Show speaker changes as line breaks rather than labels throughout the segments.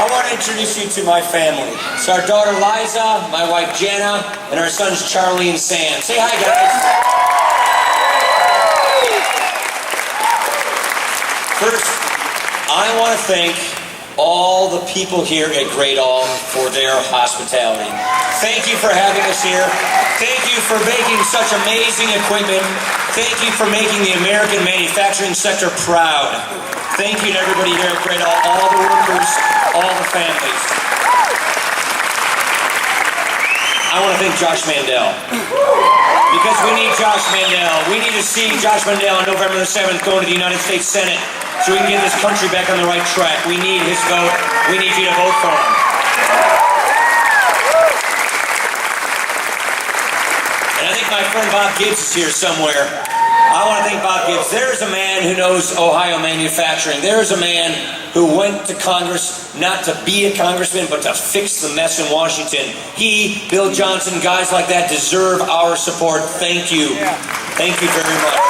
I want to introduce you to my family. It's our daughter Liza, my wife Jana, and our sons Charlie and Sam. Say hi, guys. First, I want to thank all the people here at Gradall for their hospitality. Thank you for having us here. Thank you for making such amazing equipment. Thank you for making the American manufacturing sector proud. Thank you to everybody here at Gradall, all the workers, all the families. I want to thank Josh Mandel. Because we need Josh Mandel. We need to see Josh Mandel on November the 7th going to the United States Senate so we can get this country back on the right track. We need his vote. We need you to vote for him. And I think my friend Bob Gibbs is here somewhere. I want to thank Bob Gibbs. There's a man who knows Ohio manufacturing. There's a man who went to Congress not to be a congressman, but to fix the mess in Washington. He, Bill Johnson, guys like that deserve our support. Thank you. Thank you very much.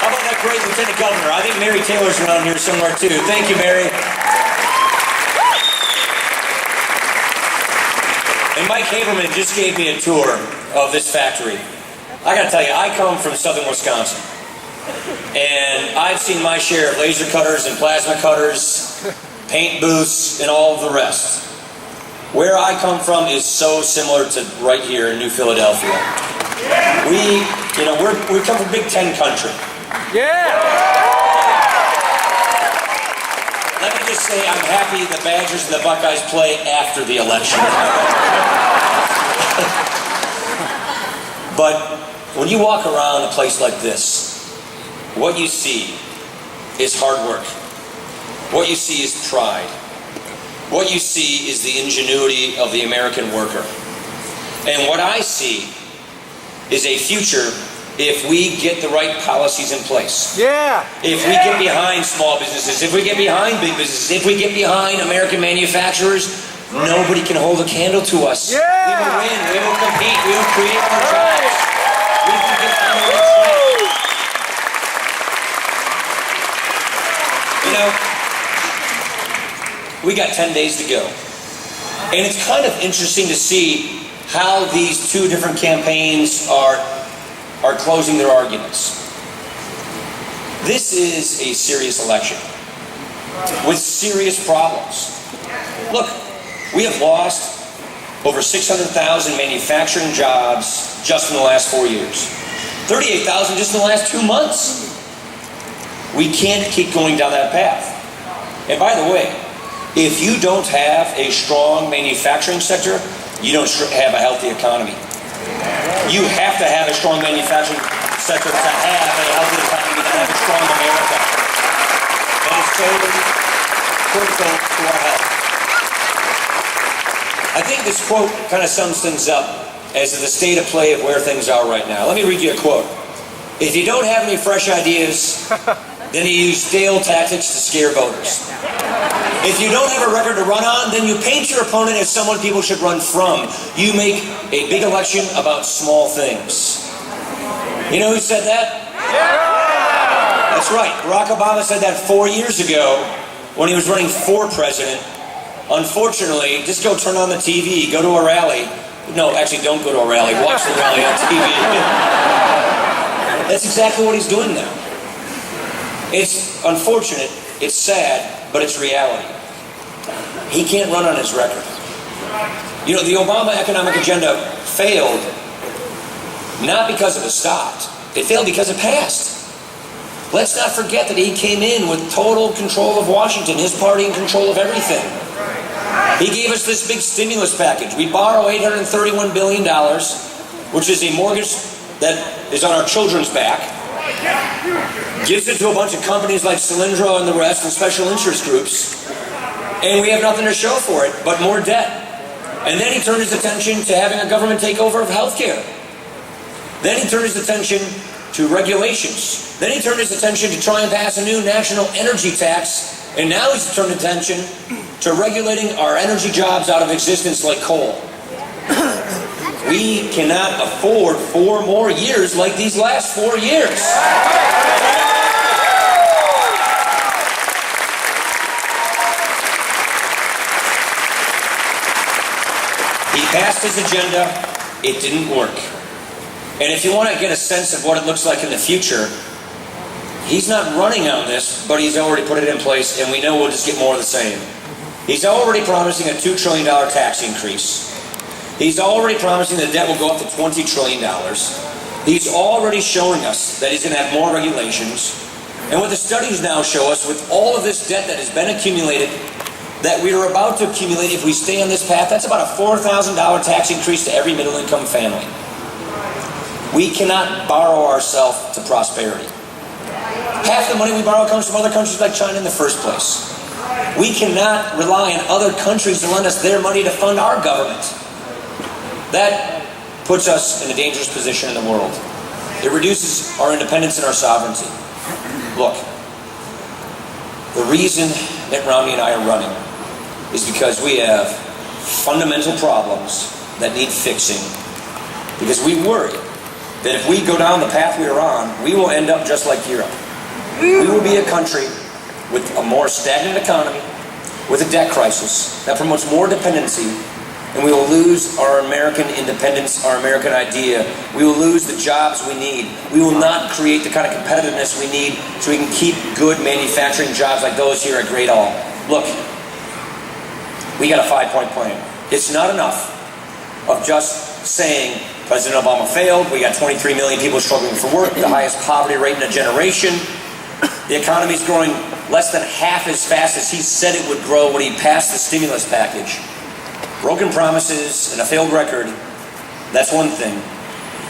How about that great Lieutenant Governor? I think Mary Taylor's around here somewhere too. Thank you, Mary. And Mike Haberman just gave me a tour of this factory. I gotta tell you, I come from southern Wisconsin. And I've seen my share of laser cutters and plasma cutters, paint booths, and all of the rest. Where I come from is so similar to right here in New Philadelphia. We come from Big Ten country.
Yeah!
Let me just say I'm happy the Badgers and the Buckeyes play after the election. But when you walk around a place like this, what you see is hard work. What you see is pride. What you see is the ingenuity of the American worker. And what I see is a future if we get the right policies in place.
Yeah.
If we get behind small businesses, if we get behind big businesses, if we get behind American manufacturers, nobody can hold a candle to us.
Yeah.
We will win, we will compete, we will create more jobs. We can get on the right track. You know, we got 10 days to go. And it's kind of interesting to see how these two different campaigns are closing their arguments. This is a serious election with serious problems. Look, we have lost over 600,000 manufacturing jobs just in the last 4 years. 38,000 just in the last 2 months. We can't keep going down that path. And by the way, if you don't have a strong manufacturing sector, you don't have a healthy economy. You have to have a strong manufacturing sector to have a healthy economy, to have a strong America. That is totally critical to our health. I think this quote kind of sums things up as to the state of play of where things are right now. Let me read you a quote. If you don't have any fresh ideas, then you use stale tactics to scare voters. If you don't have a record to run on, then you paint your opponent as someone people should run from. You make a big election about small things. You know who said that? Yeah! That's right. Barack Obama said that 4 years ago when he was running for president. Unfortunately, just go turn on the TV, go to a rally. No, actually don't go to a rally. Watch the rally on TV. That's exactly what he's doing now. It's unfortunate, it's sad, but it's reality. He can't run on his record. You know, the Obama economic agenda failed not because it was stopped. It failed because it passed. Let's not forget that he came in with total control of Washington, his party in control of everything. He gave us this big stimulus package. We borrow $831 billion, which is a mortgage that is on our children's back. Gives it to a bunch of companies like Solyndra and the rest and special interest groups. And we have nothing to show for it but more debt. And then he turned his attention to having a government takeover of healthcare. Then he turned his attention to regulations. Then he turned his attention to try and pass a new national energy tax. And now he's turned attention to regulating our energy jobs out of existence like coal. We cannot afford 4 more years like these last 4 years. passed his agenda. It didn't work. And if you want to get a sense of what it looks like in the future, he's not running on this, but he's already put it in place, and we know we'll just get more of the same. He's already promising a $2 trillion tax increase. He's already promising the debt will go up to $20 trillion. He's already showing us that he's going to have more regulations. And what the studies now show us, with all of this debt that has been accumulated, that we are about to accumulate if we stay on this path, that's about a $4,000 tax increase to every middle-income family. We cannot borrow ourselves to prosperity. Half the money we borrow comes from other countries like China in the first place. We cannot rely on other countries to lend us their money to fund our government. That puts us in a dangerous position in the world. It reduces our independence and our sovereignty. Look, the reason Mitt Romney and I are running is because we have fundamental problems that need fixing. Because we worry that if we go down the path we are on, we will end up just like Europe. We will be a country with a more stagnant economy, with a debt crisis that promotes more dependency, and we will lose our American independence, our American idea. We will lose the jobs we need. We will not create the kind of competitiveness we need so we can keep good manufacturing jobs like those here at Gradall. Look, we got a 5-point plan. It's not enough of just saying President Obama failed, we got 23 million people struggling for work, the highest poverty rate in a generation. The economy is growing less than half as fast as he said it would grow when he passed the stimulus package. Broken promises and a failed record, that's one thing.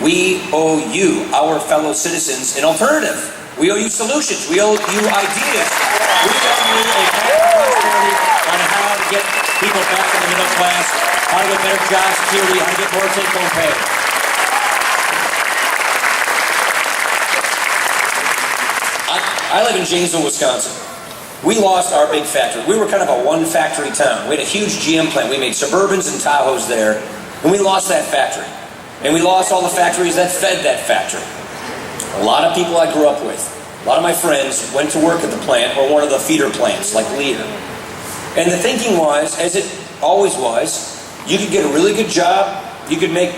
We owe you, our fellow citizens, an alternative. We owe you solutions. We owe you ideas. We owe you a path to prosperity on how to get people back in the middle class, how to get better job security, how to get more take-home pay. I live in Janesville, Wisconsin. We lost our big factory. We were kind of a one-factory town. We had a huge GM plant. We made Suburbans and Tahoes there, and we lost that factory. And we lost all the factories that fed that factory. A lot of people I grew up with, a lot of my friends went to work at the plant or one of the feeder plants, like Lear. And the thinking was, as it always was, you could get a really good job, you could make